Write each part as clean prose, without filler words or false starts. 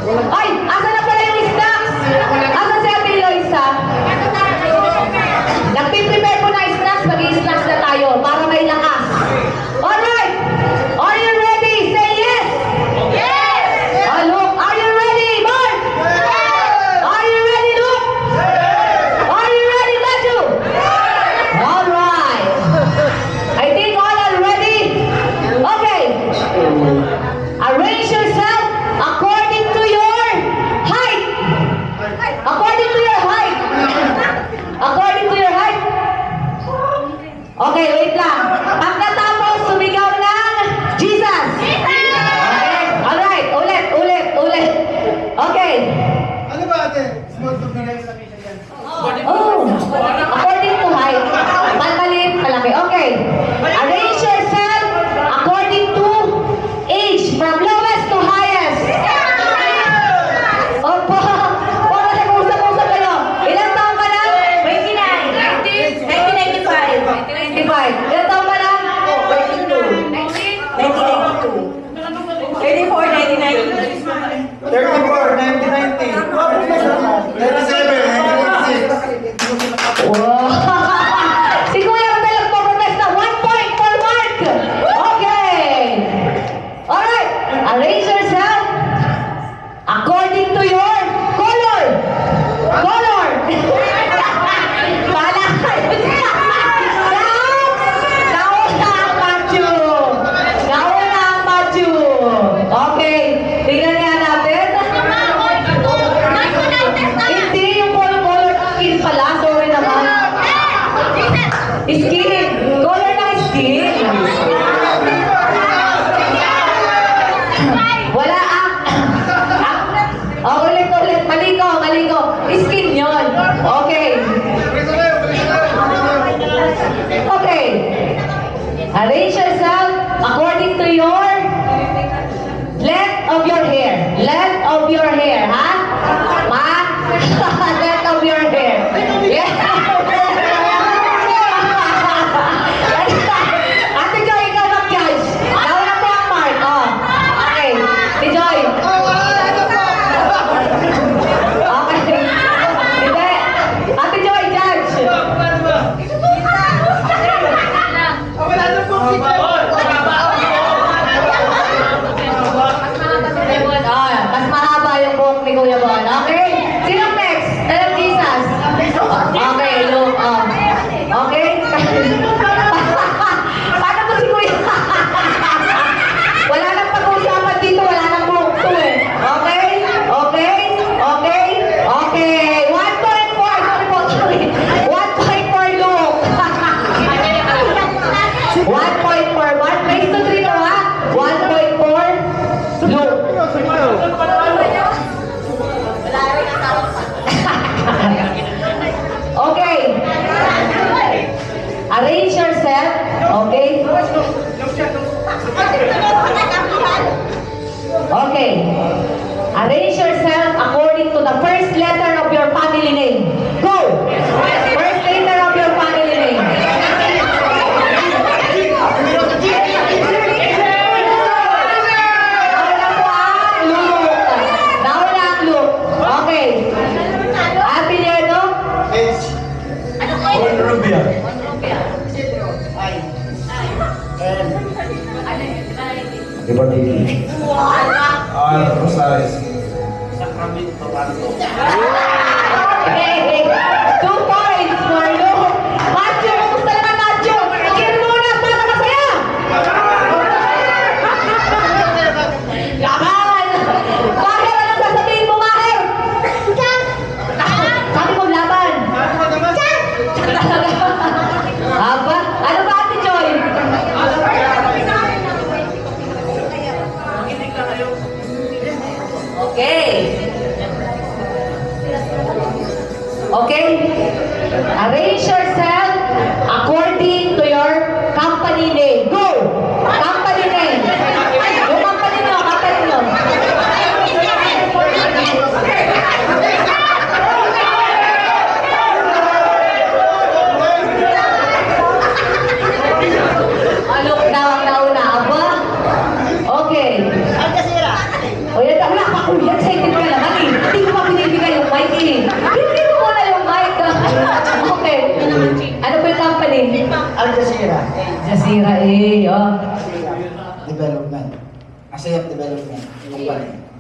Ay! Asa na pala yung snacks? Asa si Ate Eloisa? Nagpiprepare po na snacks. Mag-i-snacks na tayo para may lakas. Alright! Are you ready? Say yes! Yes! Oh, Luke, are you ready, Mark? Are you ready, Luke? Are you ready, Matthew? Alright! I think all are ready? Okay! Arrange yourself according to your height. According to your height. According to your height. Okay, wait lang. Pagkatapos, sumigaw ng Jesus. Okay. Alright, ulit. Okay. Ano ba ate? Small talk na lang sa misa yan. Oh, according to height. Maliit, malaki. Okay. Arrange yourself according to age, from lowest to highest. Opo. Para nag-usap-usap kayo. Ilang taon ka na? 1995. 25. Ilang taon ka na? 1992. 34, 1990. 37, 1996. Wow. Si Kuya Rodel nagpo-protesta. 1 point for Mark. Okay. Alright. Arrange yourself according to your color. Color. Pala kayo dyan. Nauna ang Matthew. Nauna ang Matthew. Okay. Tingnan nga natin. Hindi yung color skin pala. Sorry naman. Skin. Color ng skin. Wala ulit. Maligo. Skin yun. Okay. Okay. Arrange yourself according to your length of your hair. Length of your hair, ha? Ma? Length of your hair. Yeah. Ate Joy, ikaw mag-judge. Nauna po ang Mark. Oh. Okay. Si Joy. Okay. Hindi. Ate Joy, judge. Wala na po si Mas mahaba yung buhok ni Kuya Bon. Okay? Sino next? Jesus. Okay, look. Okay? Paano to si Kuya? Wala nang pag-uusapan dito. Wala nang buhok to eh. Okay? 1.4. Sorry po. 1.4 look. 1.4. 1 place to 3 to ha? 1.4 look. Okay. Arrange yourself. Okay. Okay. Arrange yourself according to the first letter of your family name. Go. First letter of your family name. Nauna ang Luke. Okay. Apelyido? Rubia. Ibatiti. Rosales. Hey, 2 points for Luke. Matthew, kumusta naman Matthew? Cheer muna para masaya. Laban! Bakit anong sasabihin mo, Maher? Sabi mo, laban. Aba, ano ba Ate Joy? Okay. Okay? Arrange yourself according to your company name. Go! Company name. Yung company nyo. Alok na ang nauna. Aba? Okay. O yan, wala pa kuya. Excited ka Masira eh. Oh. Development. ASEAN Development Company.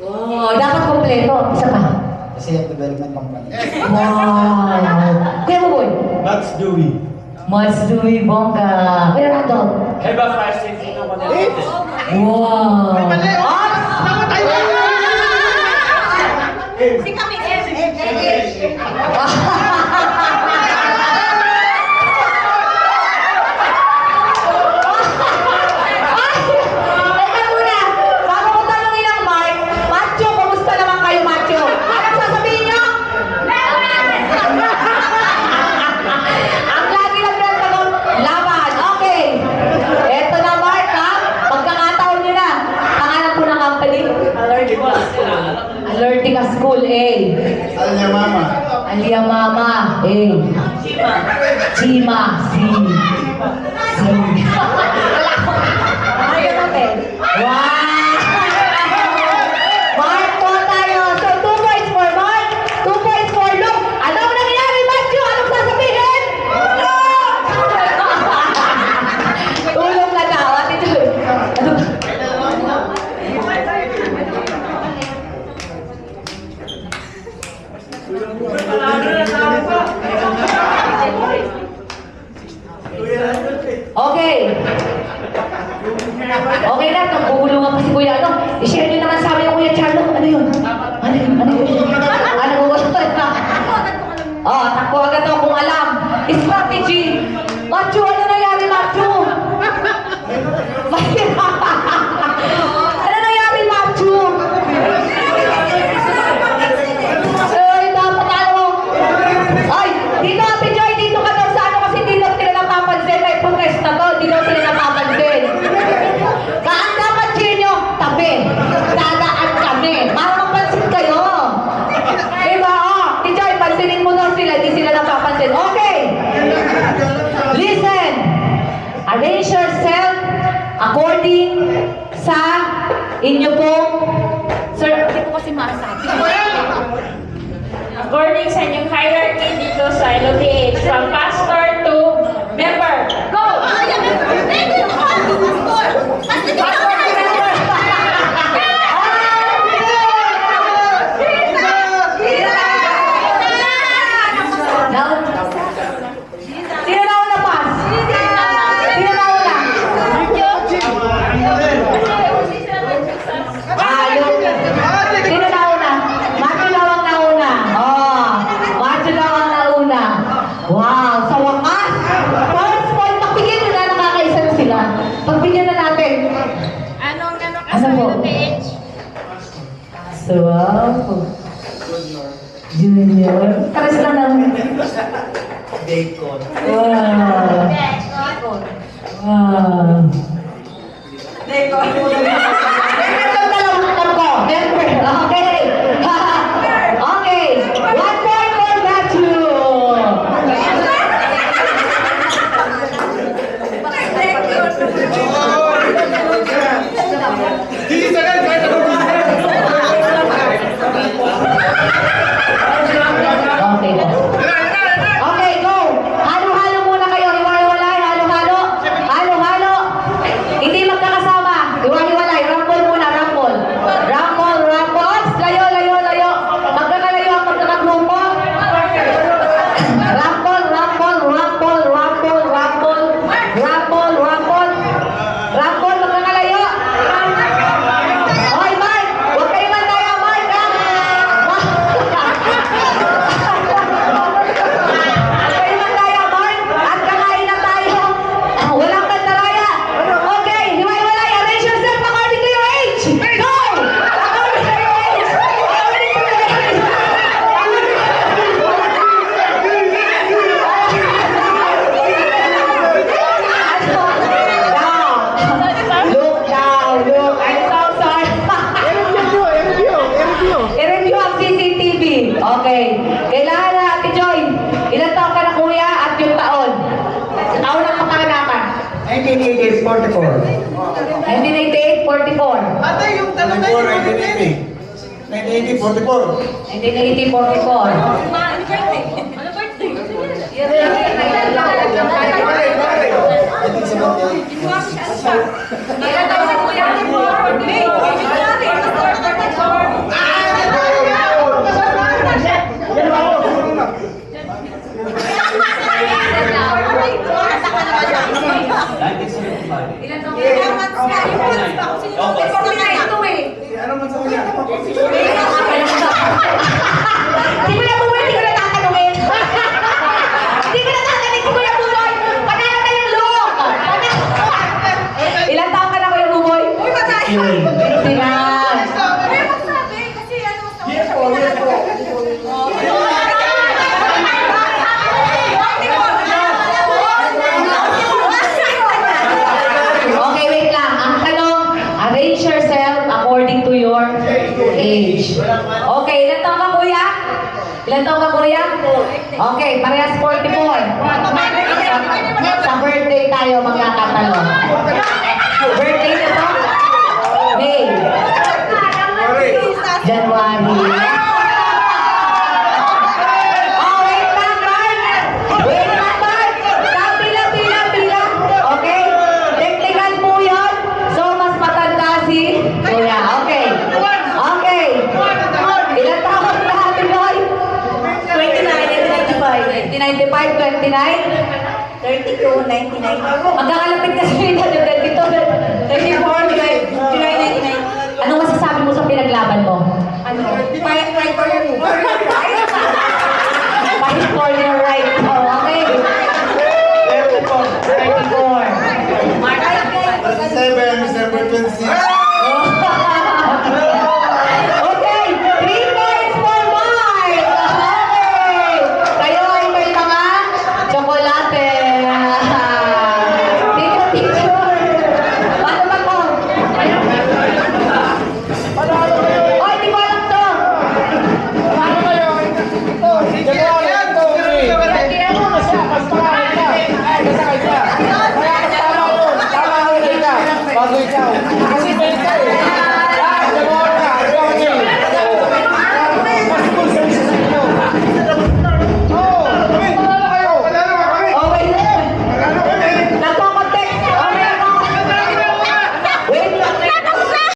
Oh, dapat kompleto. Isa pa. ASEAN Development Company. Wow. Kuya Buboy. That's Dewey. Mas Louis Bongga. Kuya Randolph. Heba fire safety ng Manila. Wow. Tama tayo! Si kami, M. Teka muna, bago ko tanungin ang Mark, Macho, kumusta naman kayo, Macho? Anong sasabihin nyo? Ang lagi lang na tanong, laban. Okay. Eto na, Mark, ha? Pagkakataon nyo na. Pangalan po ng company? Alertica School, A. Alam mama. Alia Mama, A. Chima, C. C. Wala ko. Ayaw natin. Wow! Mark po tayo. So, 2 points for Mark, 2 points for Luke. Ano ang nangyari, Matthew? Anong sasabihin? Tulong na daw. Ate Joy. Okay. Okay na, kung bubulungan pa si Kuya, ano? I-share nyo naman sa amin yung Kuya Charlo. Ano yun? Ano yun? Ano yun? Ano mo? Oh, takbo agad ako kung alam. Strategy. Macho, ano nangyari, Macho? Ano nangyari, Macho? Ay, dapat ano? Ay, dito, Ate Joy, dito ka daw sa ano kasi di daw sila napapansin. May protesta to, di daw sila napapansin. Saan dapat sinyo? Tabi. Dadaan kami. Para mapansin kayo. Diba? Oh, Ate Joy, pansinin mo daw sila, di sila napapansin. Okay. Listen. Arrange yourself according sa inyo pong... Sir, hindi ko kasi masabi. According sa inyong hierarchy dito sa LOTH, from pastor to member. Go! Sino na una pass? Sino na una? Sino na una? Macho daw ang nauna. Oh, Macho daw ang nauna. Wow, sa wakas. First point, pagbigyan nyo na, nakakaisa na sila. Pagbigyan na natin. Anong Ano sa po? LOTH? So, wow. Junior. Karas lang naman. Bacon. Wow. Wow. Ito dalawang ko. Member. Okay. Okay. 1 point for Matthew. Hindi sa gan, kahit ako Okay. Okay, go. Halo-halo muna kayo. Hiwa-hiwalay. Halo-halo. Halo-halo. Hindi magkakasama. Hiwa-hiwalay. Rumble muna. Rumble. Rumble. Rumble. Ops. Layo, layo, layo. Magkakalayo ang magkakagrupo. Rumble, rumble, rumble, rumble, rumble. Rumble, rumble. Rumble, magkakalayo. Hoy, Mark. Huwag kayo mandaya, Mark, ha? Kayo mandaya, Mark. At kakain na tayo. Walang kandaraya. Okay, hiwa-hiwalay. Arrange yourself according to your age. Go! According to your age. According to your age. Look now, look. I'm so sorry. I-review ang CCTV. Okay. Kailangan na, Ate Joy. Ilan taon ka na, Kuya? At yung taon? Taon ng kapanganakan. 1988-44. 1988-44. Ate, yung tanong na 1980, 44. 1980-44. Ano birthday? Ilan taon si Kuya Timor? May. Ano man sa kanya? Hindi ko na bumoy, hindi ko na tatanungin. Hindi ko na tatanungin, hindi ko na bumoy. Panalo ka yung look. Ilan taon ka na, Kuya Buboy? 59. Yes po, yes po. Okay, wait lang. Ang tanong, arrange yourself according to your age. Okay, ilan taon ka, Kuya? Ilan taon ka, Kuya? Okay, parehas 44. Sa birthday tayo magkakatanong. Birthday na to? May. January. Oh, wait lang, Mark. Wait lang, Mark. Pila. Okay? Technical po yun. So, mas matanda si Kuya. Okay. Okay. Ilan taon na Ate Joy? 1995, 29? 32, 99. Magkakalapit na sa edad yung 32. 34, 99. Anong masasabi mo sa pinaglaban mo? Ano? Fight for you.